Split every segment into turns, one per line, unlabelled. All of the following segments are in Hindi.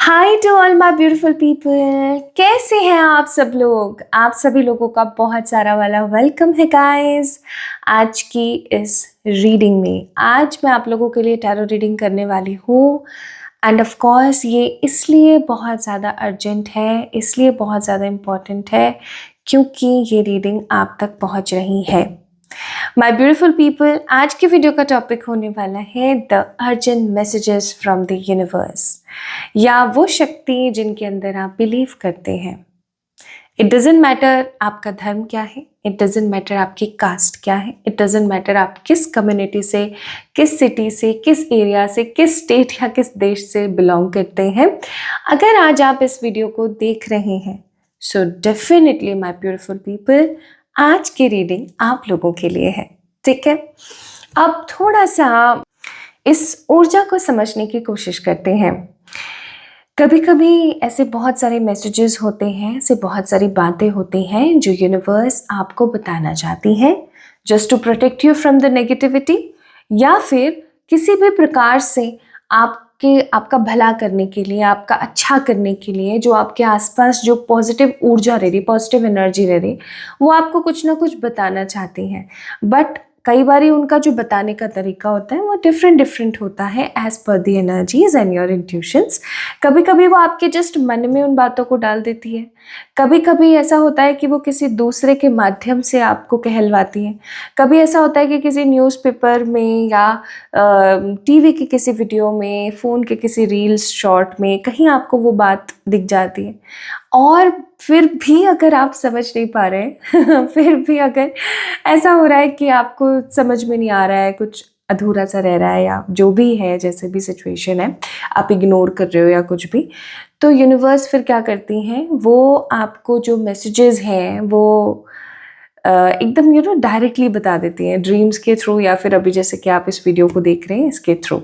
Hi to all my beautiful people. कैसे हैं आप सब लोग? आप सभी लोगों का बहुत सारा वाला वेलकम है गाइस। आज की इस रीडिंग में आज मैं आप लोगों के लिए टैरो रीडिंग करने वाली हूँ। एंड ऑफ कोर्स ये इसलिए बहुत ज़्यादा अर्जेंट है, इसलिए बहुत ज़्यादा इम्पॉर्टेंट है क्योंकि ये रीडिंग आप तक पहुँच रही है। माय ब्यूटीफुल पीपल, आज की वीडियो का टॉपिक होने वाला है the urgent messages from the universe, या वो शक्ति जिनके अंदर आप बिलीव करते हैं। इट डजेंट मैटर आपका धर्म क्या है, इट डजेंट मैटर आपकी कास्ट क्या है, इट डजेंट मैटर आप किस कम्युनिटी से, किस सिटी से, किस एरिया से, किस स्टेट या किस देश से बिलोंग करते हैं। अगर आज आप इस वीडियो को देख रहे हैं so definitely my beautiful people, आज की रीडिंग आप लोगों के लिए है। ठीक है, अब थोड़ा सा इस ऊर्जा को समझने की कोशिश करते हैं। कभी कभी ऐसे बहुत सारे मैसेजेस होते हैं, ऐसे बहुत सारी बातें होती हैं जो यूनिवर्स आपको बताना चाहती है, just to protect you from the negativity, या फिर किसी भी प्रकार से आपका भला करने के लिए, आपका अच्छा करने के लिए, जो आपके आसपास जो पॉजिटिव ऊर्जा रह रही, पॉजिटिव एनर्जी रह रही, वो आपको कुछ ना कुछ बताना चाहती हैं। बट कई बार उनका जो बताने का तरीका होता है वो डिफरेंट होता है as per the energies and your intuitions. कभी कभी वो आपके जस्ट मन में उन बातों को डाल देती है, कभी कभी ऐसा होता है कि वो किसी दूसरे के माध्यम से आपको कहलवाती है, कभी ऐसा होता है कि किसी न्यूज़पेपर में या टीवी के किसी वीडियो में, फ़ोन के किसी रील्स शॉर्ट में कहीं आपको वो बात दिख जाती है। और फिर भी अगर आप समझ नहीं पा रहे हैं फिर भी अगर ऐसा हो रहा है कि आपको समझ में नहीं आ रहा है, कुछ अधूरा सा रह रहा है, या जो भी है, जैसे भी सिचुएशन है, आप इग्नोर कर रहे हो या कुछ भी, तो यूनिवर्स फिर क्या करती हैं, वो आपको जो मैसेजेस हैं वो एकदम डायरेक्टली बता देती हैं, ड्रीम्स के थ्रू, या फिर अभी जैसे कि आप इस वीडियो को देख रहे हैं इसके थ्रू।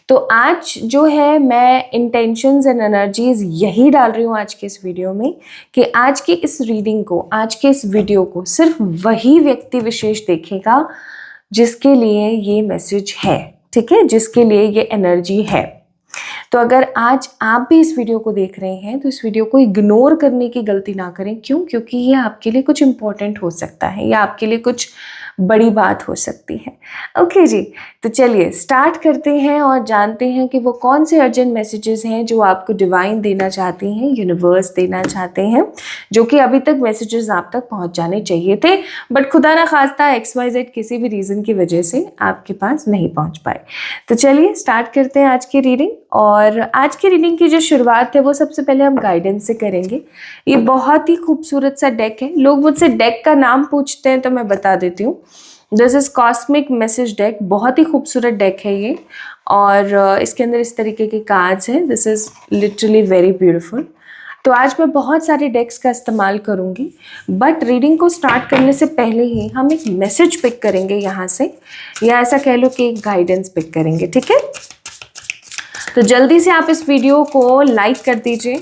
तो आज जो है मैं इंटेंशंस एंड एनर्जीज यही डाल रही हूँ आज के इस वीडियो में, कि आज की इस रीडिंग को, आज के इस वीडियो को सिर्फ वही व्यक्ति विशेष देखेगा जिसके लिए ये मैसेज है। ठीक है, जिसके लिए ये एनर्जी है। तो अगर आज आप भी इस वीडियो को देख रहे हैं तो इस वीडियो को इग्नोर करने की गलती ना करें। क्यों? क्योंकि ये आपके लिए कुछ इम्पोर्टेंट हो सकता है, या आपके लिए कुछ बड़ी बात हो सकती है। ओके जी, तो चलिए स्टार्ट करते हैं और जानते हैं कि वो कौन से अर्जेंट मैसेजेस हैं जो आपको डिवाइन देना चाहती हैं, यूनिवर्स देना चाहते हैं, जो कि अभी तक मैसेजेस आप तक पहुंच जाने चाहिए थे, बट खुदा ना खास्ता XYZ किसी भी रीज़न की वजह से आपके पास नहीं पहुंच पाए। तो चलिए स्टार्ट करते हैं आज की रीडिंग। और आज की रीडिंग की जो शुरुआत है वो सबसे पहले हम गाइडेंस से करेंगे। ये बहुत ही खूबसूरत सा डेक है। लोग मुझसे डेक का नाम पूछते हैं तो मैं बता देती हूँ, this is cosmic message deck. बहुत ही खूबसूरत डेक है ये, और इसके अंदर इस तरीके के कार्ड्स हैं। This is literally very beautiful. तो आज मैं बहुत सारे डेक्स का इस्तेमाल करूँगी, बट रीडिंग को स्टार्ट करने से पहले ही हम एक मैसेज पिक करेंगे यहाँ से, या ऐसा कह लो कि एक गाइडेंस पिक करेंगे। ठीक है, तो जल्दी से आप इस वीडियो को लाइक कर दीजिए।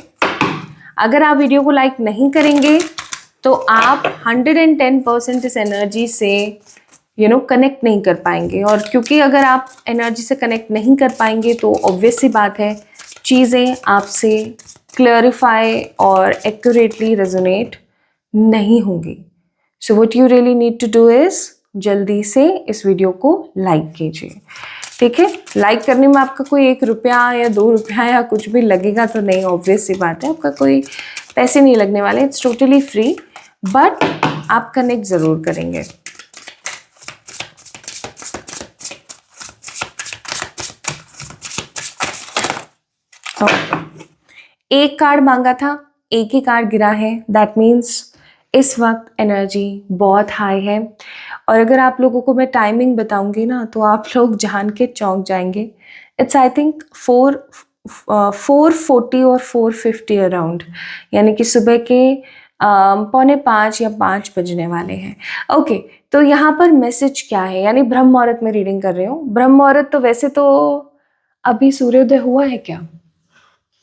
अगर आप वीडियो को लाइक नहीं करेंगे तो आप 110% इस एनर्जी से कनेक्ट नहीं कर पाएंगे, और क्योंकि अगर आप एनर्जी से कनेक्ट नहीं कर पाएंगे तो ऑब्वियस सी बात है, चीज़ें आपसे क्लैरिफाई और एक्यूरेटली रेजोनेट नहीं होंगी। So what you really need to do is जल्दी से इस वीडियो को लाइक कीजिए। ठीक है, लाइक करने में आपका कोई 1 रुपया या 2 रुपया या कुछ भी लगेगा तो नहीं, ऑब्वियस सी बात है, आपका कोई पैसे नहीं लगने वाले, इट्स टोटली फ्री, बट आप कनेक्ट ज़रूर करेंगे। एक कार्ड मांगा था, एक ही कार्ड गिरा है, दैट मीन्स इस वक्त एनर्जी बहुत हाई है। और अगर आप लोगों को मैं टाइमिंग बताऊंगी ना तो आप लोग जान के चौंक जाएंगे। इट्स आई थिंक 4:40 और 4:50 अराउंड, यानी कि सुबह के 4:45 या 5 बजने वाले हैं। ओके, तो यहाँ पर मैसेज क्या है, यानी ब्रह्म मुहूर्त में रीडिंग कर रही हूँ। ब्रह्म मुहूर्त तो वैसे तो अभी सूर्योदय हुआ है क्या?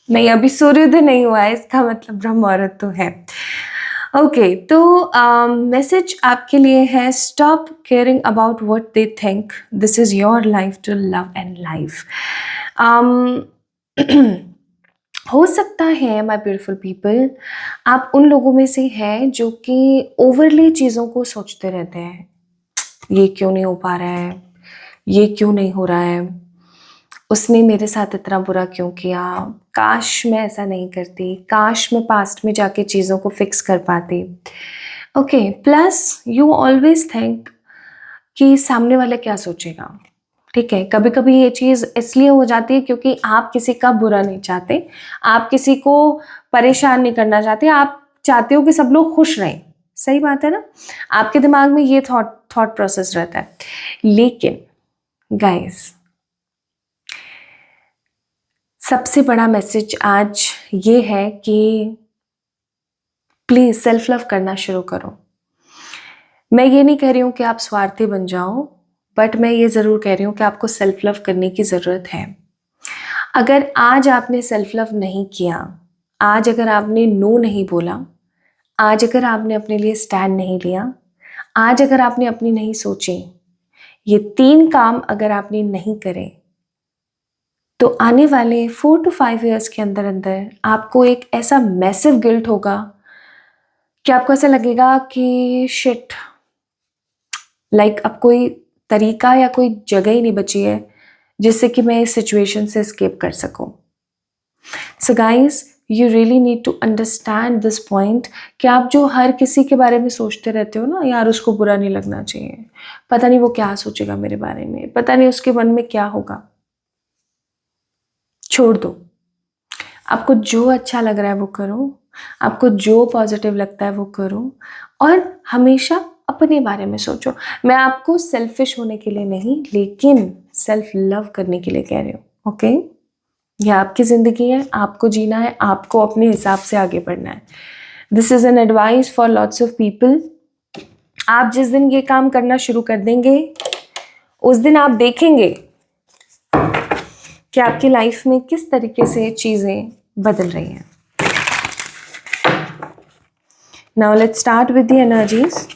नहीं, अभी सूर्योदय नहीं हुआ है, इसका मतलब ब्रह्म मुहूर्त तो है। ओके, तो मैसेज आपके लिए है, stop caring about what they think, this is your life to love and life. हो सकता है माय ब्यूटीफुल पीपल, आप उन लोगों में से हैं जो कि ओवरली चीज़ों को सोचते रहते हैं। ये क्यों नहीं हो पा रहा है, ये क्यों नहीं हो रहा है, उसने मेरे साथ इतना बुरा क्यों किया, काश मैं ऐसा नहीं करती, काश मैं पास्ट में जाके चीज़ों को फिक्स कर पाती। Okay, plus you always think कि सामने वाला क्या सोचेगा। ठीक है, कभी कभी ये चीज़ इसलिए हो जाती है क्योंकि आप किसी का बुरा नहीं चाहते, आप किसी को परेशान नहीं करना चाहते, आप चाहते हो कि सब लोग खुश रहें। सही बात है ना, आपके दिमाग में ये थॉट प्रोसेस रहता है। लेकिन गाइस, सबसे बड़ा मैसेज आज ये है कि प्लीज़ सेल्फ लव करना शुरू करो। मैं ये नहीं कह रही हूँ कि आप स्वार्थी बन जाओ, बट मैं ये ज़रूर कह रही हूँ कि आपको सेल्फ लव करने की ज़रूरत है। अगर आज आपने सेल्फ लव नहीं किया, आज अगर आपने नो नहीं बोला, आज अगर आपने अपने लिए स्टैंड नहीं लिया, आज अगर आपने अपनी नहीं सोची, ये 3 काम अगर आपने नहीं करे, तो आने वाले 4 to 5 इयर्स के अंदर अंदर आपको एक ऐसा मैसिव गिल्ट होगा कि आपको ऐसा लगेगा कि शिट, लाइक अब कोई तरीका या कोई जगह ही नहीं बची है जिससे कि मैं इस सिचुएशन से एस्केप कर सकूं। So guys, you really need to understand this point कि आप जो हर किसी के बारे में सोचते रहते हो ना, यार उसको बुरा नहीं लगना चाहिए, पता नहीं वो क्या सोचेगा मेरे बारे में, पता नहीं उसके मन में क्या होगा, छोड़ दो। आपको जो अच्छा लग रहा है वो करो, आपको जो पॉजिटिव लगता है वो करो, और हमेशा अपने बारे में सोचो। मैं आपको सेल्फिश होने के लिए नहीं, लेकिन सेल्फ लव करने के लिए कह रही हूँ। ओके, ये आपकी ज़िंदगी है, आपको जीना है, आपको अपने हिसाब से आगे बढ़ना है। This is an advice for lots of people. आप जिस दिन ये काम करना शुरू कर देंगे, उस दिन आप देखेंगे कि आपकी लाइफ में किस तरीके से चीज़ें बदल रही हैं। Now let's start with the energies.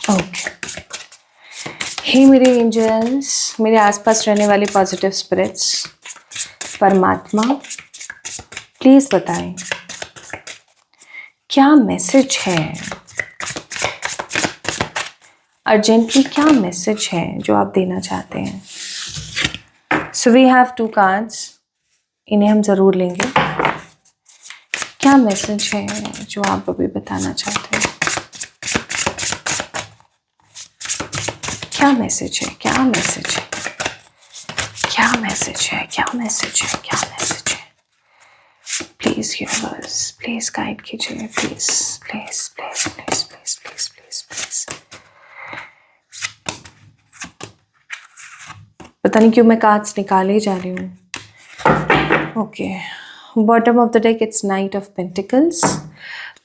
Okay, हे मेरे एंजल्स, मेरे आसपास रहने वाले पॉजिटिव स्पिरिट्स, परमात्मा, प्लीज़ बताएं क्या मैसेज है, अर्जेंटली क्या मैसेज है जो आप देना चाहते हैं। सो वी हैव 2 कार्ड्स, इन्हें हम ज़रूर लेंगे। क्या मैसेज है जो आप अभी बताना चाहते हैं? क्या मैसेज है, क्या मैसेज है, क्या मैसेज है, क्या मैसेज है, क्या मैसेज है? प्लीज यूनिवर्स, प्लीज गाइड कीजिए, please please please please please please please please. पता नहीं क्यों मैं कार्ड्स निकाले ही जा रही हूँ। Okay, bottom of the deck it's night of pentacles.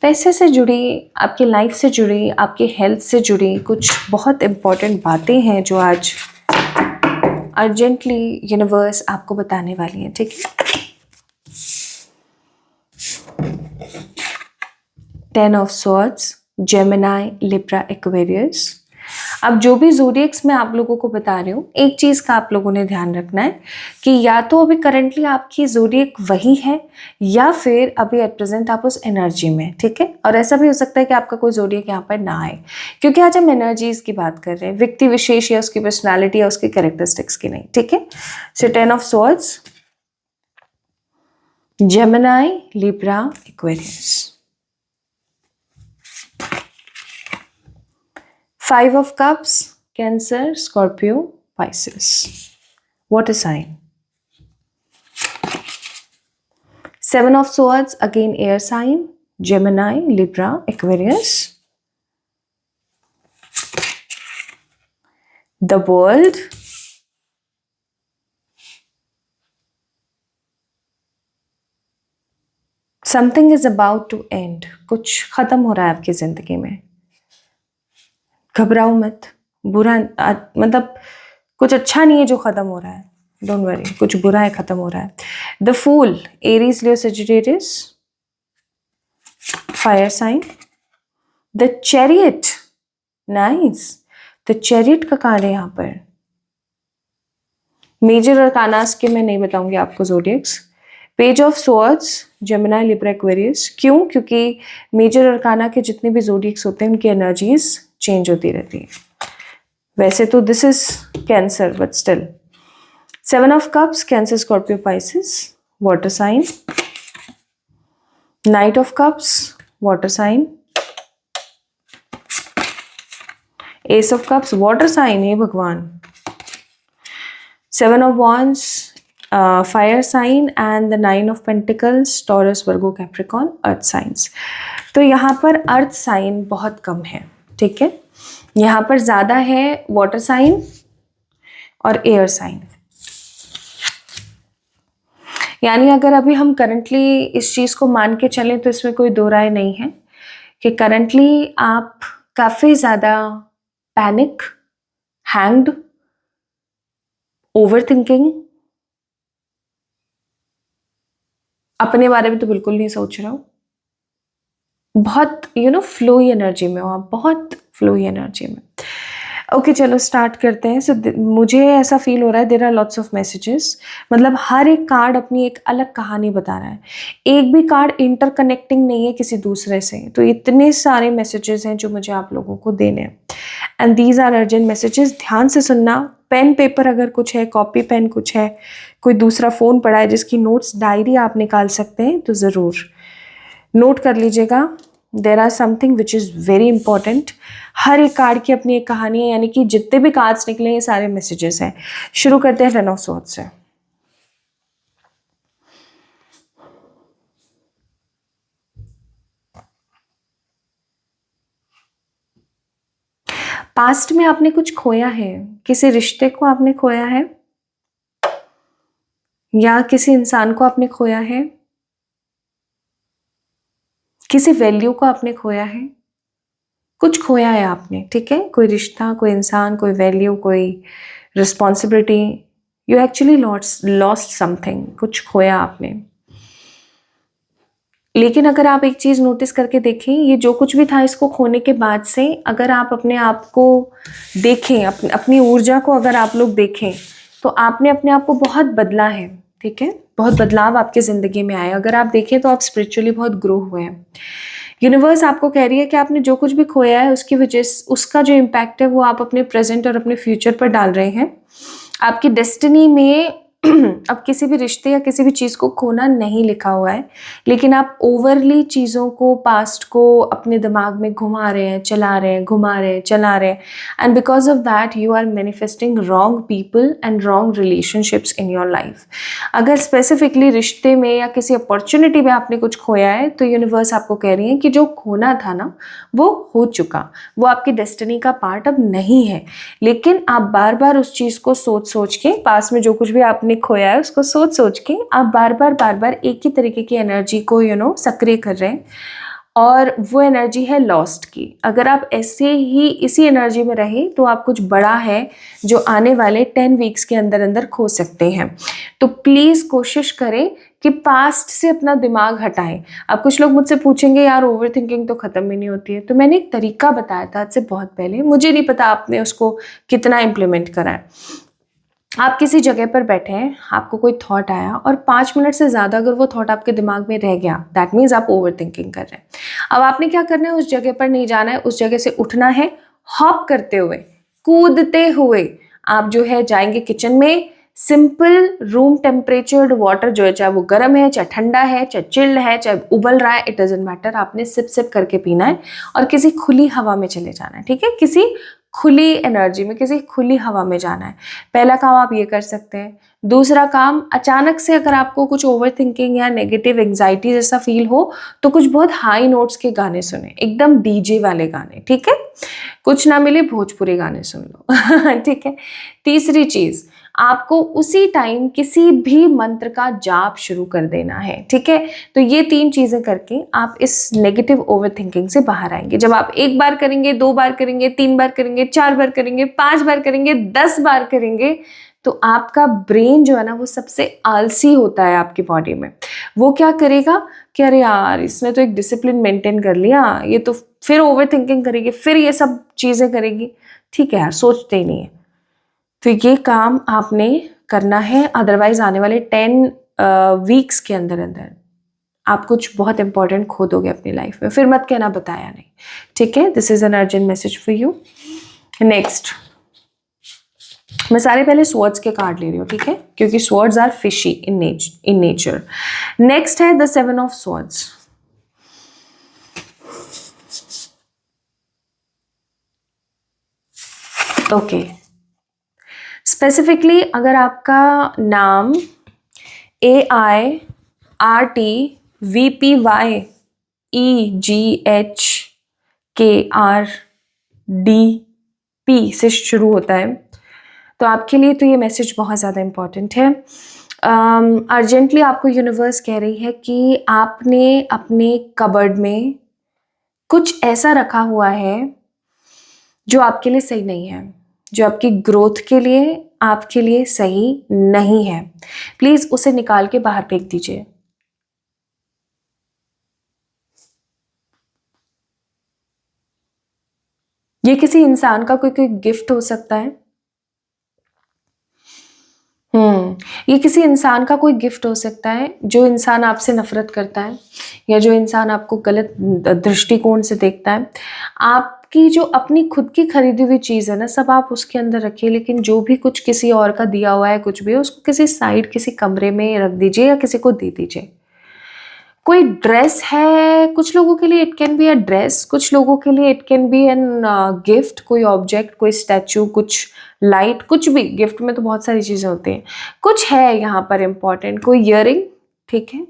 पैसे से जुड़ी, आपकी लाइफ से जुड़ी, आपकी हेल्थ से जुड़ी कुछ बहुत इम्पॉर्टेंट बातें हैं जो आज अर्जेंटली यूनिवर्स आपको बताने वाली है। ठीक है, 10 of swords, Gemini, Libra, Aquarius. अब जो भी ज़ोडिएक्स मैं आप लोगों को बता रही हूँ, एक चीज़ का आप लोगों ने ध्यान रखना है कि या तो अभी करंटली आपकी ज़ोडिएक वही है, या फिर अभी एट प्रेजेंट आप उस एनर्जी में। ठीक है, और ऐसा भी हो सकता है कि आपका कोई ज़ोडिएक यहाँ पर ना आए, क्योंकि आज हम एनर्जीज़ की बात कर रहे हैं, व्यक्ति विशेष या उसकी पर्सनैलिटी या उसकी कैरेक्टरिस्टिक्स की नहीं। ठीक है, सो 10 of swords, Gemini, Libra, Aquarius. 5 of cups, Cancer, Scorpio, Pisces. Water sign. 7 of swords, again air sign, Gemini, Libra, Aquarius. The world, something is about to end, कुछ खत्म हो रहा है आपकी जिंदगी में। घबराओ मत, बुरा मतलब कुछ अच्छा नहीं है जो खत्म हो रहा है, डोंट वरी, कुछ बुरा है खत्म हो रहा है। The fool, Aries, Leo, Sagittarius, fire sign. The chariot, nice, the chariot का कार्ड है यहाँ पर। मेजर अरकानास के मैं नहीं बताऊंगी आपको zodiacs. Page of swords, Gemini, Libra, Aquarius. क्यों? क्योंकि मेजर अरकाना के जितने भी ज़ोडिएक्स होते हैं उनकी एनर्जीज चेंज होती रहती है। वैसे तो this is Cancer but still. 7 of cups, Cancer, Scorpio, Pisces, water sign. Knight of cups, water sign. Ace of cups, water sign है भगवान। 7 of wands, fire sign, and the 9 of pentacles, Taurus, Virgo, Capricorn, earth signs। तो यहाँ पर अर्थ साइन बहुत कम है, ठीक है। यहाँ पर ज़्यादा है वाटर साइन और एयर साइन। यानी अगर अभी हम करंटली इस चीज़ को मान के चलें तो इसमें कोई दो राय नहीं है कि करंटली आप काफ़ी ज़्यादा पैनिक, हैंग्ड, ओवर थिंकिंग, अपने बारे में तो बिल्कुल नहीं सोच रहे हो, बहुत फ्लोई एनर्जी में हो आप, बहुत फ्लोई एनर्जी में। ओके चलो स्टार्ट करते हैं। सो मुझे ऐसा फील हो रहा है there are lots of messages, मतलब हर एक कार्ड अपनी एक अलग कहानी बता रहा है, एक भी कार्ड इंटरकनेक्टिंग नहीं है किसी दूसरे से। तो इतने सारे मैसेजेस हैं जो मुझे आप लोगों को देने हैं, and these are urgent messages. ध्यान से सुनना, पेन पेपर अगर कुछ है, कॉपी पेन कुछ है, कोई दूसरा फ़ोन पड़ा है जिसकी नोट्स डायरी आप निकाल सकते हैं तो ज़रूर नोट कर लीजिएगा। There are something which is very important. हर एक कार्ड की अपनी एक कहानी है, यानी कि जितने भी कार्ड्स निकले ये सारे मैसेजेस हैं। शुरू करते हैं 10 ऑफ स्वॉर्ड्स से। पास्ट में आपने कुछ खोया है, किसी रिश्ते को आपने खोया है या किसी इंसान को आपने खोया है, किसी वैल्यू को आपने खोया है, कुछ खोया है आपने, ठीक है। कोई रिश्ता, कोई इंसान, कोई वैल्यू, कोई responsibility, you actually lost something, कुछ खोया आपने। लेकिन अगर आप एक चीज़ नोटिस करके देखें, ये जो कुछ भी था इसको खोने के बाद से अगर आप अपने आप को देखें, अपनी ऊर्जा को अगर आप लोग देखें तो आपने अपने आप को बहुत बदला है, ठीक है। बहुत बदलाव आपकी ज़िंदगी में आया। अगर आप देखें तो आप स्पिरिचुअली बहुत ग्रो हुए हैं। यूनिवर्स आपको कह रही है कि आपने जो कुछ भी खोया है उसकी वजह से उसका जो इम्पैक्ट है वो आप अपने प्रेजेंट और अपने फ्यूचर पर डाल रहे हैं। आपकी डेस्टिनी में अब किसी भी रिश्ते या किसी भी चीज़ को खोना नहीं लिखा हुआ है, लेकिन आप ओवरली चीज़ों को, पास्ट को अपने दिमाग में घुमा रहे हैं, चला रहे हैं, घुमा रहे हैं, चला रहे हैं, and because of that you are manifesting wrong people and wrong relationships in your life. अगर स्पेसिफिकली रिश्ते में या किसी अपॉर्चुनिटी में आपने कुछ खोया है तो यूनिवर्स आपको कह रही है कि जो खोना था ना वो हो चुका, वो आपकी डेस्टिनी का पार्ट अब नहीं है। लेकिन आप बार बार उस चीज़ को सोच के, पास में जो कुछ भी आपने खोया है उसको सोच के आप बार बार एक ही तरीके की एनर्जी को सक्रिय कर रहे हैं, और वो एनर्जी है लॉस्ट की। अगर आप ऐसे ही इसी एनर्जी में रहे तो आप कुछ बड़ा है जो आने वाले 10 वीक्स के अंदर अंदर खो सकते हैं। तो प्लीज़ कोशिश करें कि पास्ट से अपना दिमाग हटाएं। अब कुछ लोग मुझसे पूछेंगे यार ओवर थिंकिंग तो ख़त्म ही नहीं होती है, तो मैंने एक तरीका बताया था आज से बहुत पहले, मुझे नहीं पता आपने उसको कितना इम्प्लीमेंट करा है। आप किसी जगह पर बैठे हैं, आपको कोई थॉट आया और 5 मिनट से ज़्यादा अगर वो थॉट आपके दिमाग में रह गया, दैट मीन्स आप ओवर थिंकिंग कर रहे हैं। अब आपने क्या करना है, उस जगह पर नहीं जाना है, उस जगह से उठना है, हॉप करते हुए, कूदते हुए आप जो है जाएंगे किचन में। सिंपल रूम टेम्परेचर्ड वाटर जो है, चाहे वो गर्म है, चाहे ठंडा है, चाहे चिल्ड है, चाहे उबल रहा है, इट डजेंट मैटर, आपने सिप सिप करके पीना है और किसी खुली हवा में चले जाना है, ठीक है। किसी खुली एनर्जी में, किसी खुली हवा में जाना है। पहला काम आप ये कर सकते हैं। दूसरा काम, अचानक से अगर आपको कुछ ओवर थिंकिंग या नेगेटिव एंग्जाइटी जैसा फील हो तो कुछ बहुत हाई नोट्स के गाने सुने, एकदम डीजे वाले गाने, ठीक है। कुछ ना मिले भोजपुरी गाने सुन लो ठीक है। तीसरी चीज, आपको उसी टाइम किसी भी मंत्र का जाप शुरू कर देना है, ठीक है। तो ये 3 चीजें करके आप इस नेगेटिव ओवर थिंकिंग से बाहर आएंगे। जब आप 1 बार करेंगे, 2 बार करेंगे, 3 बार करेंगे, 4 बार करेंगे, 5 बार करेंगे, 10 बार करेंगे, तो आपका ब्रेन जो है ना वो सबसे आलसी होता है आपकी बॉडी में। वो क्या करेगा कि अरे यार इसने तो एक डिसिप्लिन मेंटेन कर लिया, ये तो फिर ओवर थिंकिंग करेगी, फिर ये सब चीजें करेगी। ठीक है यार, सोचते ही नहीं है। तो ये काम आपने करना है, अदरवाइज आने वाले 10 वीक्स के अंदर अंदर आप कुछ बहुत इंपॉर्टेंट खो दोगे अपनी लाइफ में। फिर मत कहना बताया नहीं, ठीक है। This is an urgent message for you. Next, मैं सारे पहले स्वर्ड्स के कार्ड ले रही हूँ, ठीक है, क्योंकि swords are fishy in nature. Next है the 7 of swords. Okay, specifically अगर आपका नाम AIRTVPYEGHKRDP से शुरू होता है तो आपके लिए तो ये मैसेज बहुत ज़्यादा इम्पॉर्टेंट है। अर्जेंटली आपको यूनिवर्स कह रही है कि आपने अपने कबर्ड में कुछ ऐसा रखा हुआ है जो आपके लिए सही नहीं है, जो आपकी ग्रोथ के लिए आपके लिए सही नहीं है। प्लीज उसे निकाल के बाहर फेंक दीजिए। ये किसी इंसान का कोई गिफ्ट हो सकता है। ये किसी इंसान का कोई गिफ्ट हो सकता है, जो इंसान आपसे नफरत करता है या जो इंसान आपको गलत दृष्टिकोण से देखता है। आपकी जो अपनी खुद की खरीदी हुई चीज़ है ना, सब आप उसके अंदर रखिए, लेकिन जो भी कुछ किसी और का दिया हुआ है, कुछ भी, उसको किसी साइड, किसी कमरे में रख दीजिए या किसी को दे दीजिए। कोई ड्रेस है, कुछ लोगों के लिए it can be a dress, कुछ लोगों के लिए it can be an gift, कोई ऑब्जेक्ट, कोई स्टैचू, कुछ लाइट, कुछ भी। गिफ्ट में तो बहुत सारी चीज़ें होती हैं। कुछ है यहाँ पर इम्पॉर्टेंट, कोई ईयरिंग, ठीक है।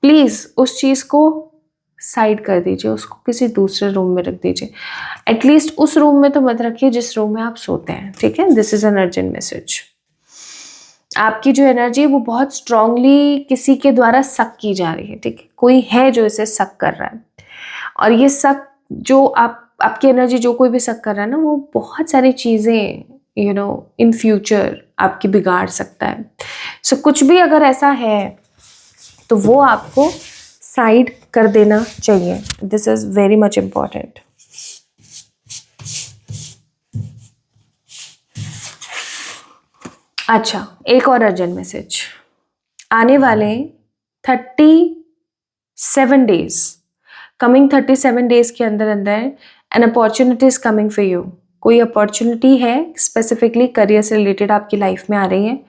प्लीज़ उस चीज़ को साइड कर दीजिए, उसको किसी दूसरे रूम में रख दीजिए। एटलीस्ट उस रूम में तो मत रखिए जिस रूम में आप सोते हैं, ठीक है। This is an urgent message. आपकी जो एनर्जी है वो बहुत स्ट्रांगली किसी के द्वारा सक की जा रही है, ठीक है। कोई है जो इसे सक कर रहा है, और ये सक जो आपकी एनर्जी जो कोई भी सक कर रहा है ना, वो बहुत सारी चीज़ें इन फ्यूचर आपकी बिगाड़ सकता है। सो कुछ भी अगर ऐसा है तो वो आपको साइड कर देना चाहिए। This is very much important. अच्छा, एक और अर्जेंट मैसेज। आने वाले 37 डेज, कमिंग 37 डेज के अंदर अंदर an opportunity is coming for you. कोई अपॉर्चुनिटी है स्पेसिफिकली करियर से रिलेटेड आपकी लाइफ में आ रही है।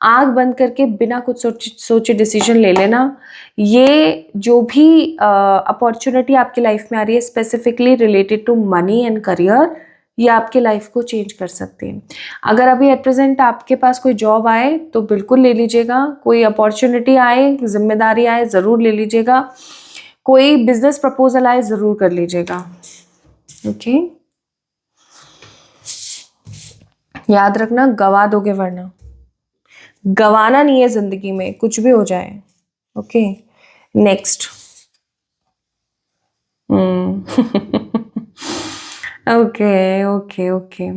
आंख बंद करके बिना कुछ सोचे डिसीजन ले लेना। ये जो भी अपॉर्चुनिटी आपकी लाइफ में आ रही है specifically related to money and career, ये आपके लाइफ को चेंज कर सकते हैं। अगर अभी एट प्रेजेंट आपके पास कोई जॉब आए तो बिल्कुल ले लीजिएगा। कोई अपॉर्चुनिटी आए, जिम्मेदारी आए, ज़रूर ले लीजिएगा। कोई बिजनेस प्रपोजल आए, ज़रूर कर लीजिएगा, ओके। याद रखना, गवा दोगे, वरना गवाना नहीं है जिंदगी में, कुछ भी हो जाए, okay. Next, okay okay okay.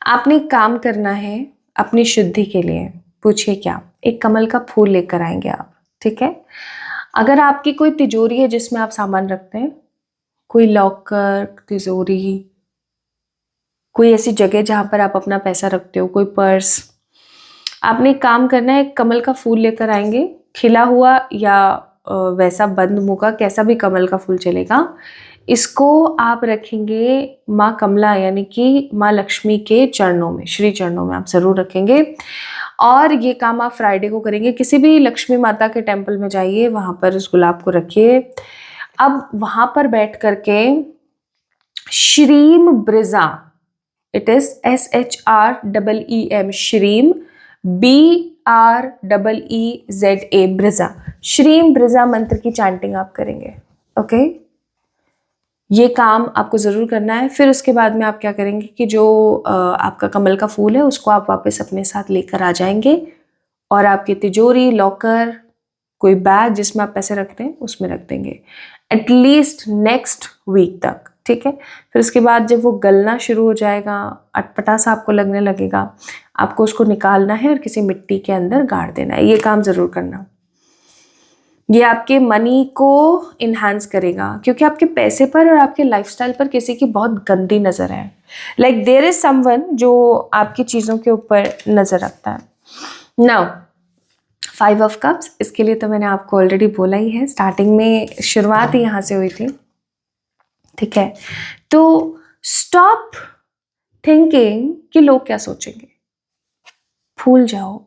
आपने काम करना है अपनी शुद्धि के लिए। पूछिए क्या? एक कमल का फूल लेकर आएंगे आप, ठीक है। अगर आपकी कोई तिजोरी है जिसमें आप सामान रखते हैं, कोई लॉकर, तिजोरी, कोई ऐसी जगह जहां पर आप अपना पैसा रखते हो, कोई पर्स, आपने एक काम करना है, एक कमल का फूल लेकर आएंगे, खिला हुआ या वैसा बंद मुंह का, कैसा भी कमल का फूल चलेगा। इसको आप रखेंगे माँ कमला यानी कि माँ लक्ष्मी के चरणों में, श्री चरणों में आप ज़रूर रखेंगे। और ये काम आप फ्राइडे को करेंगे। किसी भी लक्ष्मी माता के टेम्पल में जाइए, वहाँ पर इस गुलाब को रखिए। अब वहाँ पर बैठ करके श्रीम Brezza, it is SHREEM, Shreem, BREEZA, Brezza. Shreem Brezza मंत्र की चैंटिंग आप करेंगे, ओके। ये काम आपको ज़रूर करना है। फिर उसके बाद में आप क्या करेंगे कि जो आपका कमल का फूल है उसको आप वापस अपने साथ लेकर आ जाएंगे और आपकी तिजोरी, लॉकर, कोई बैग जिसमें आप पैसे रखते हैं उसमें रख देंगे एटलीस्ट नेक्स्ट वीक तक, ठीक है। फिर उसके बाद जब वो गलना शुरू हो जाएगा, अटपटा सा आपको लगने लगेगा, आपको उसको निकालना है और किसी मिट्टी के अंदर गाड़ देना है। ये काम ज़रूर करना। ये आपके मनी को इन्हांस करेगा, क्योंकि आपके पैसे पर और आपके लाइफस्टाइल पर किसी की बहुत गंदी नज़र है। लाइक देयर इज समवन जो आपकी चीज़ों के ऊपर नज़र रखता है। नाउ 5 ऑफ कप्स, इसके लिए तो मैंने आपको ऑलरेडी बोला ही है, स्टार्टिंग में शुरुआत ही यहाँ से हुई थी, ठीक है। तो स्टॉप थिंकिंग कि लोग क्या सोचेंगे, भूल जाओ।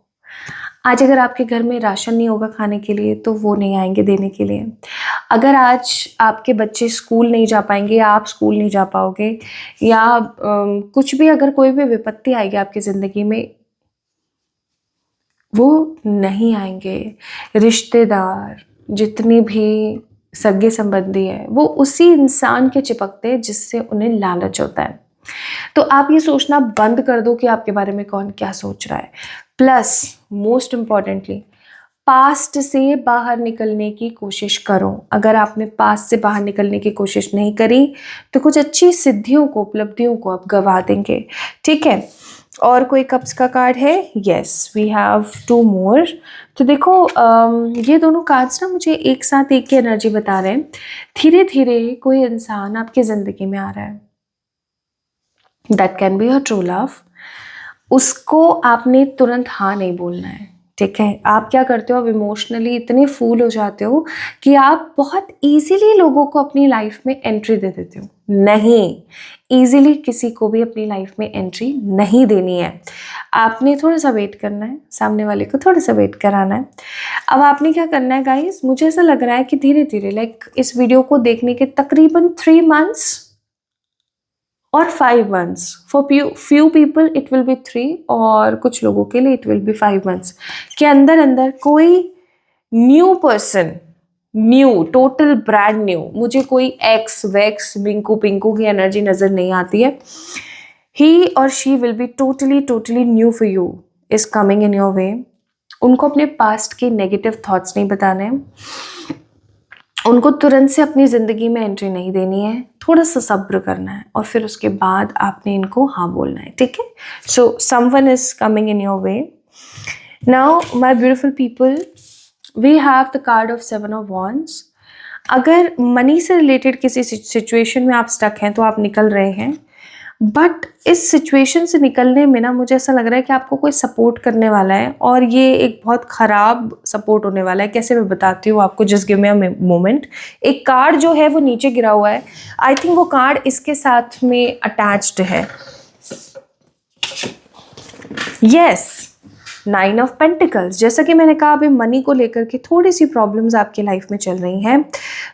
आज अगर आपके घर में राशन नहीं होगा खाने के लिए तो वो नहीं आएंगे देने के लिए। अगर आज आपके बच्चे स्कूल नहीं जा पाएंगे या आप स्कूल नहीं जा पाओगे या कुछ भी, अगर कोई भी विपत्ति आएगी आपकी ज़िंदगी में, वो नहीं आएंगे। रिश्तेदार जितने भी सगे संबंधी है वो उसी इंसान के चिपकते हैं जिससे उन्हें लालच होता है। तो आप ये सोचना बंद कर दो कि आपके बारे में कौन क्या सोच रहा है। प्लस मोस्ट इम्पॉर्टेंटली, पास्ट से बाहर निकलने की कोशिश करो। अगर आपने पास्ट से बाहर निकलने की कोशिश नहीं करी तो कुछ अच्छी सिद्धियों को, उपलब्धियों को आप गवा देंगे, ठीक है। और कोई कप्स का कार्ड है? यस, वी हैव 2 मोर। तो देखो ये दोनों कार्ड्स ना मुझे एक साथ एक की एनर्जी बता रहे हैं। धीरे धीरे कोई इंसान आपकी ज़िंदगी में आ रहा है, that can be a true love. उसको आपने तुरंत हाँ नहीं बोलना है, ठीक है। आप क्या करते हो, आप इमोशनली इतने फूल हो जाते हो कि आप बहुत इजीली लोगों को अपनी लाइफ में एंट्री दे देते हो। नहीं, इजीली किसी को भी अपनी लाइफ में एंट्री नहीं देनी है। आपने थोड़ा सा वेट करना है, सामने वाले को थोड़ा सा वेट कराना है। अब आपने क्या करना है गाइस, मुझे ऐसा लग रहा है कि धीरे धीरे, लाइक इस वीडियो को देखने के तकरीबन 3 मंथ्स और 5 months, for few people it will be 3 और कुछ लोगों के लिए इट विल बी 5 मंथ्स के अंदर अंदर कोई new person, new, total brand new, मुझे कोई एक्स वैक्स बिंकू पिंकू की एनर्जी नजर नहीं आती है। ही और she will be totally new for you, is coming in your वे। उनको अपने पास्ट के नेगेटिव थॉट्स नहीं बताने, उनको तुरंत से अपनी ज़िंदगी में एंट्री नहीं देनी है, थोड़ा सा सब्र करना है और फिर उसके बाद आपने इनको हाँ बोलना है, ठीक है। So someone is coming in your way. Now my beautiful people, we have the card of 7 of wands. अगर मनी से रिलेटेड किसी सिचुएशन में आप स्टक हैं तो आप निकल रहे हैं, बट इस सिचुएशन से निकलने में ना मुझे ऐसा लग रहा है कि आपको कोई सपोर्ट करने वाला है और ये एक बहुत ख़राब सपोर्ट होने वाला है। कैसे, मैं बताती हूँ आपको, just give me a moment. एक कार्ड जो है वो नीचे गिरा हुआ है, आई थिंक वो कार्ड इसके साथ में अटैच्ड है। Yes, 9 of pentacles. जैसा कि मैंने कहा, अभी मनी को लेकर के थोड़ी सी प्रॉब्लम्स आपकी लाइफ में चल रही हैं।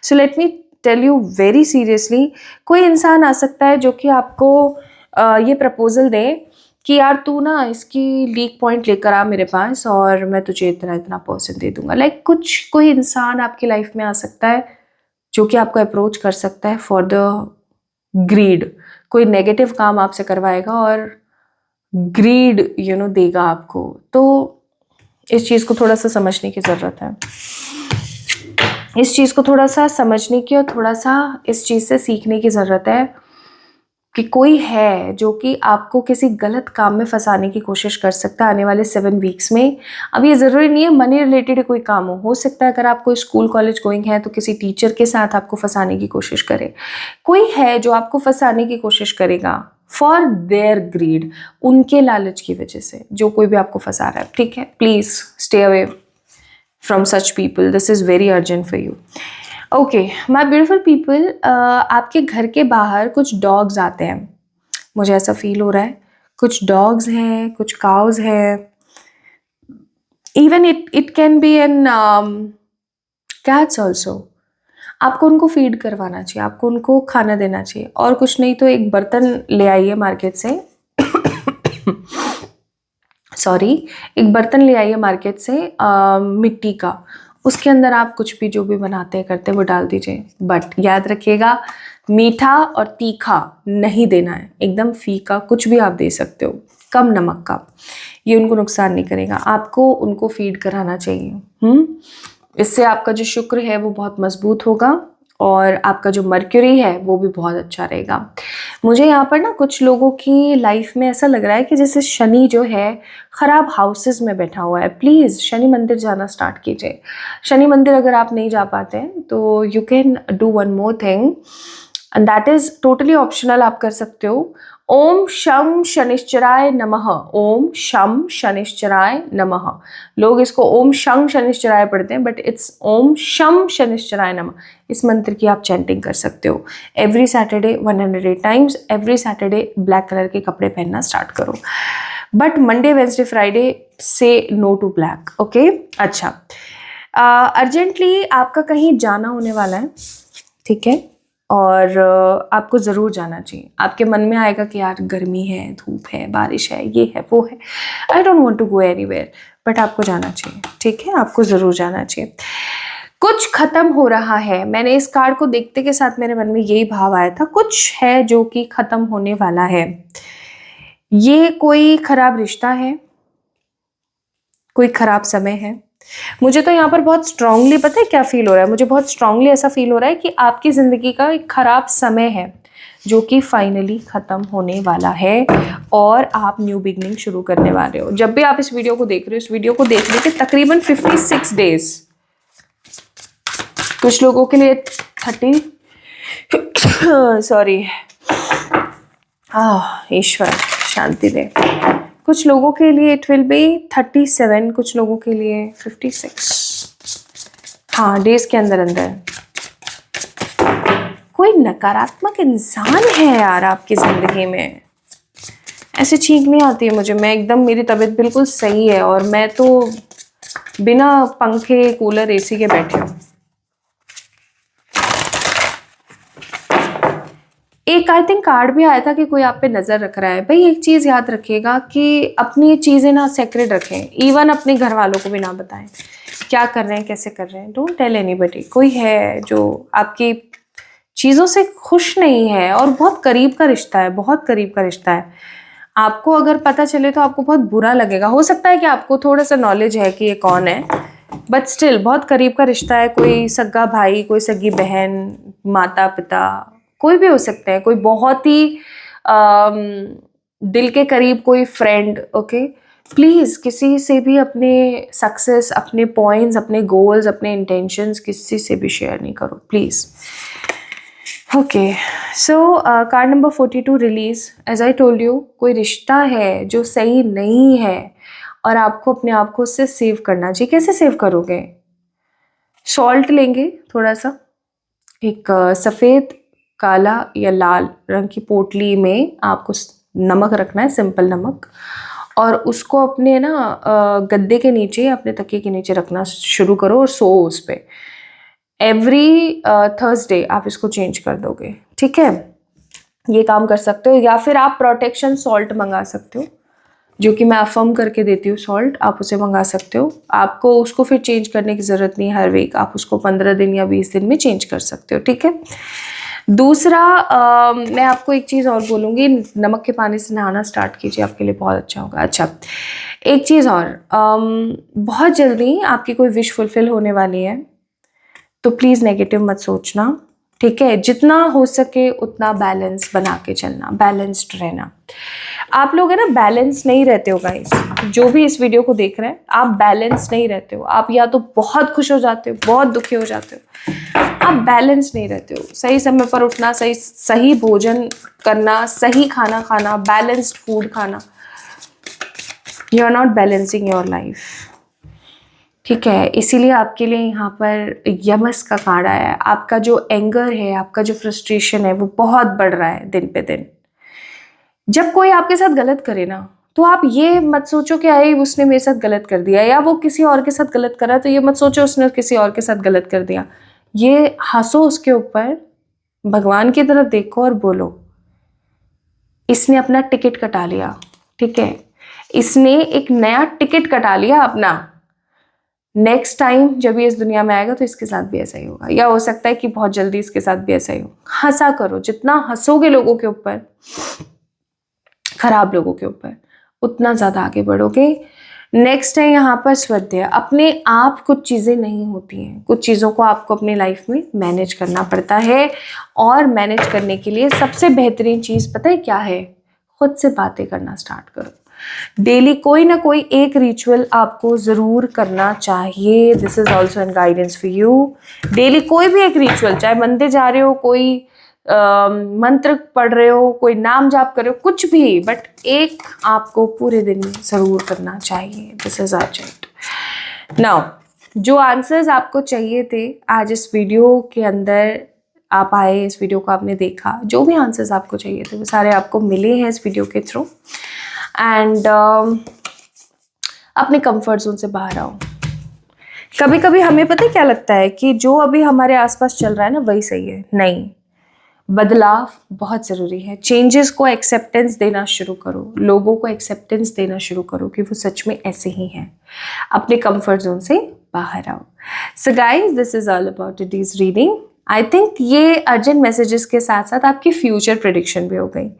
So let me tell you very seriously, कोई इंसान आ सकता है जो कि आपको ये प्रपोजल दे कि यार तू ना इसकी लीक पॉइंट लेकर आ मेरे पास और मैं तुझे इतना इतना परसेंट दे दूंगा। लाइक कोई इंसान आपकी लाइफ में आ सकता है जो कि आपको अप्रोच कर सकता है फॉर द ग्रीड। कोई नेगेटिव काम आपसे करवाएगा और ग्रीड देगा आपको। तो इस चीज़ को थोड़ा सा समझने की ज़रूरत है, इस चीज़ को थोड़ा सा समझने की और थोड़ा सा इस चीज़ से सीखने की ज़रूरत है कि कोई है जो कि आपको किसी गलत काम में फंसाने की कोशिश कर सकता है आने वाले 7 वीक्स में। अब ये ज़रूरी नहीं है मनी रिलेटेड कोई काम हो सकता है अगर आप कोई स्कूल कॉलेज गोइंग है तो किसी टीचर के साथ आपको फंसाने की कोशिश करे। कोई है जो आपको फंसाने की कोशिश करेगा फॉर देयर ग्रीड, उनके लालच की वजह से, जो कोई भी आपको फंसा रहा है, ठीक है। Please stay away from such people, this is very urgent for you. Okay my beautiful people, आपके घर के बाहर कुछ डॉग्स आते हैं, मुझे ऐसा फील हो रहा है। कुछ डॉग्स हैं, कुछ काउज हैं, even it can be an cats also. आपको उनको फीड करवाना चाहिए, आपको उनको खाना देना चाहिए, और कुछ नहीं तो एक बर्तन ले आइए मार्केट से सॉरी, एक बर्तन ले आइए मार्केट से मिट्टी का, उसके अंदर आप कुछ भी जो भी बनाते हैं करते हैं वो डाल दीजिए। बट याद रखिएगा, मीठा और तीखा नहीं देना है, एकदम फीका कुछ भी आप दे सकते हो, कम नमक का, ये उनको नुकसान नहीं करेगा। आपको उनको फीड कराना चाहिए। इससे आपका जो शुक्र है वो बहुत मजबूत होगा, और आपका जो मर्क्यूरी है वो भी बहुत अच्छा रहेगा। मुझे यहाँ पर ना कुछ लोगों की लाइफ में ऐसा लग रहा है कि जैसे शनि जो है ख़राब हाउसेस में बैठा हुआ है। प्लीज़ शनि मंदिर जाना स्टार्ट कीजिए। शनि मंदिर अगर आप नहीं जा पाते हैं तो you can do one more thing, and that is totally optional, आप कर सकते हो। ओम शम शनिश्चराय नमः, ओम शम शनिश्चराय नमः। लोग इसको ओम शं शनिश्चराय पढ़ते हैं, बट इट्स ओम शम शनिश्चराय नमः। इस मंत्र की आप चैंटिंग कर सकते हो every Saturday 108 times. Every Saturday black colour के कपड़े पहनना स्टार्ट करो, बट मंडे वेंसडे फ्राइडे से नो टू ब्लैक, ओके। अच्छा, अर्जेंटली आपका कहीं जाना होने वाला है, ठीक है, और आपको ज़रूर जाना चाहिए। आपके मन में आएगा कि यार गर्मी है, धूप है, बारिश है, ये है, वो है, I don't want to go anywhere, but आपको जाना चाहिए, ठीक है, आपको ज़रूर जाना चाहिए। कुछ ख़त्म हो रहा है, मैंने इस कार्ड को देखते के साथ मेरे मन में यही भाव आया था, कुछ है जो कि ख़त्म होने वाला है। ये कोई ख़राब रिश्ता है, कोई ख़राब समय है। मुझे तो यहाँ पर बहुत स्ट्रांगली पता है क्या फील हो रहा है, मुझे बहुत स्ट्रांगली ऐसा फील हो रहा है कि आपकी ज़िंदगी का एक ख़राब समय है जो कि फाइनली ख़त्म होने वाला है, और आप न्यू बिगनिंग शुरू करने वाले हो। जब भी आप इस वीडियो को देख रहे हो, इस वीडियो को देखने के तकरीबन 56 डेज, कुछ लोगों के लिए 30 सॉरी, ईश्वर शांति दे। कुछ लोगों के लिए इट विल बी 37, कुछ लोगों के लिए 56, हाँ, डेज के अंदर अंदर। कोई नकारात्मक इंसान है यार आपकी ज़िंदगी में, ऐसे चीख नहीं आती है मुझे, मैं एकदम, मेरी तबीयत बिल्कुल सही है, और मैं तो बिना पंखे कूलर एसी के बैठी हूँ। एक आई थिंक कार्ड भी आया था कि कोई आप पे नज़र रख रहा है। भाई एक चीज़ याद रखिएगा कि अपनी चीज़ें ना सेक्रेट रखें, इवन अपने घर वालों को भी ना बताएं क्या कर रहे हैं, कैसे कर रहे हैं। Don't tell anybody. कोई है जो आपकी चीज़ों से खुश नहीं है, और बहुत करीब का रिश्ता है, बहुत करीब का रिश्ता है। आपको अगर पता चले तो आपको बहुत बुरा लगेगा। हो सकता है कि आपको थोड़ा सा नॉलेज है कि ये कौन है, बट स्टिल बहुत करीब का रिश्ता है। कोई सगा भाई, कोई सगी बहन, माता पिता, कोई भी हो सकते हैं, कोई बहुत ही दिल के करीब कोई फ्रेंड, ओके। प्लीज़ किसी से भी अपने सक्सेस, अपने पॉइंट्स, अपने गोल्स, अपने इंटेंशंस किसी से भी शेयर नहीं करो, please, okay. So card number 42 release. As I told you, कोई रिश्ता है जो सही नहीं है, और आपको अपने आप को उससे सेव करना चाहिए। कैसे सेव करोगे? सॉल्ट लेंगे थोड़ा सा, एक सफ़ेद, काला या लाल रंग की पोटली में आपको नमक रखना है, सिंपल नमक, और उसको अपने ना गद्दे के नीचे, अपने तकिए के नीचे रखना शुरू करो, और सो उस पर। एवरी थर्सडे आप इसको चेंज कर दोगे, ठीक है। ये काम कर सकते हो, या फिर आप प्रोटेक्शन सॉल्ट मंगा सकते हो, जो कि मैं अफर्म करके देती हूँ सॉल्ट, आप उसे मंगा सकते हो। आपको उसको फिर चेंज करने की ज़रूरत नहीं है हर वीक, आप उसको 15 दिन या 20 दिन में चेंज कर सकते हो, ठीक है। दूसरा, मैं आपको एक चीज़ और बोलूँगी, नमक के पानी से नहाना स्टार्ट कीजिए, आपके लिए बहुत अच्छा होगा। अच्छा, एक चीज़ और, बहुत जल्दी आपकी कोई विश फुलफिल होने वाली है, तो प्लीज़ नेगेटिव मत सोचना, ठीक है। जितना हो सके उतना बैलेंस बना के चलना, बैलेंस्ड रहना। आप लोग है ना बैलेंस नहीं रहते हो गाइस, जो भी इस वीडियो को देख रहे हैं, आप बैलेंस नहीं रहते हो। आप या तो बहुत खुश हो जाते हो, बहुत दुखी हो जाते हो, आप बैलेंस नहीं रहते हो। सही समय पर उठना, सही भोजन करना, सही खाना खाना, बैलेंस्ड फूड खाना, you are not balancing your life, ठीक है। इसीलिए आपके लिए यहाँ पर यमस का कार्ड आया है। आपका जो एंगर है, आपका जो फ्रस्ट्रेशन है, वो बहुत बढ़ रहा है दिन पे दिन। जब कोई आपके साथ गलत करे ना, तो आप ये मत सोचो कि आई उसने मेरे साथ गलत कर दिया, या वो किसी और के साथ गलत करा, तो ये मत सोचो उसने किसी और के साथ गलत कर दिया। ये हंसो उसके ऊपर, भगवान की तरफ देखो और बोलो इसने अपना टिकट कटा लिया, ठीक है, इसने एक नया टिकट कटा लिया अपना। नेक्स्ट टाइम जब ये इस दुनिया में आएगा तो इसके साथ भी ऐसा ही होगा, या हो सकता है कि बहुत जल्दी इसके साथ भी ऐसा ही हो। हंसा करो, जितना हंसोगे लोगों के ऊपर, खराब लोगों के ऊपर, उतना ज़्यादा आगे बढ़ोगे। नेक्स्ट है यहाँ पर स्वाध्याय। अपने आप कुछ चीज़ें नहीं होती हैं, कुछ चीज़ों को आपको अपनी लाइफ में मैनेज करना पड़ता है, और मैनेज करने के लिए सबसे बेहतरीन चीज़ पता है क्या है? खुद से बातें करना स्टार्ट करो। डेली कोई ना कोई एक रिचुअल आपको ज़रूर करना चाहिए। This is also an guidance for you. Daily कोई भी एक रिचुअल, चाहे मंदिर जा रहे हो, कोई मंत्र पढ़ रहे हो, कोई नाम जाप कर रहे हो, कुछ भी, बट एक आपको पूरे दिन में ज़रूर करना चाहिए। This is urgent. नाउ जो आंसर्स आपको चाहिए थे आज इस वीडियो के अंदर, आप आए, इस वीडियो को आपने देखा, जो भी आंसर्स आपको चाहिए थे वो सारे आपको मिले हैं इस वीडियो के थ्रू। एंड अपने कंफर्ट जोन से बाहर आओ। कभी कभी हमें पता है क्या लगता है कि जो अभी हमारे आसपास चल रहा है ना वही सही है। नहीं, बदलाव बहुत ज़रूरी है। चेंजेस को एक्सेप्टेंस देना शुरू करो, लोगों को एक्सेप्टेंस देना शुरू करो कि वो सच में ऐसे ही हैं। अपने कंफर्ट जोन से बाहर आओ। So guys, this is all about today's reading. I think ये अर्जेंट मैसेजेस के साथ साथ आपकी फ्यूचर प्रेडिक्शन भी हो गई।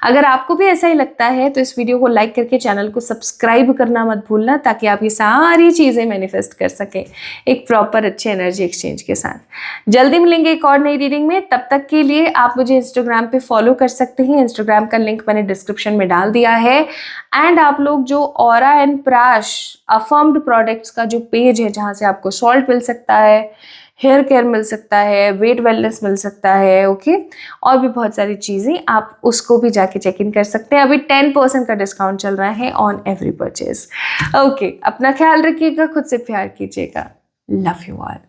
अगर आपको भी ऐसा ही लगता है तो इस वीडियो को लाइक करके चैनल को सब्सक्राइब करना मत भूलना, ताकि आप ये सारी चीज़ें मैनिफेस्ट कर सकें एक प्रॉपर अच्छे एनर्जी एक्सचेंज के साथ। जल्दी मिलेंगे एक और नई रीडिंग में। तब तक के लिए आप मुझे इंस्टाग्राम पे फॉलो कर सकते हैं। इंस्टाग्राम का लिंक मैंने डिस्क्रिप्शन में डाल दिया है। एंड आप लोग जो ऑरा एंड प्राश अफर्म्ड प्रोडक्ट्स का जो पेज है, जहाँ से आपको सॉल्ट मिल सकता है, हेयर केयर मिल सकता है, वेट वेलनेस मिल सकता है, ओके, और भी बहुत सारी चीज़ें, आप उसको भी जाके चेक इन कर सकते हैं। अभी 10% का डिस्काउंट चल रहा है ऑन एवरी परचेज। ओके, अपना ख्याल रखिएगा, खुद से प्यार कीजिएगा। Love you all.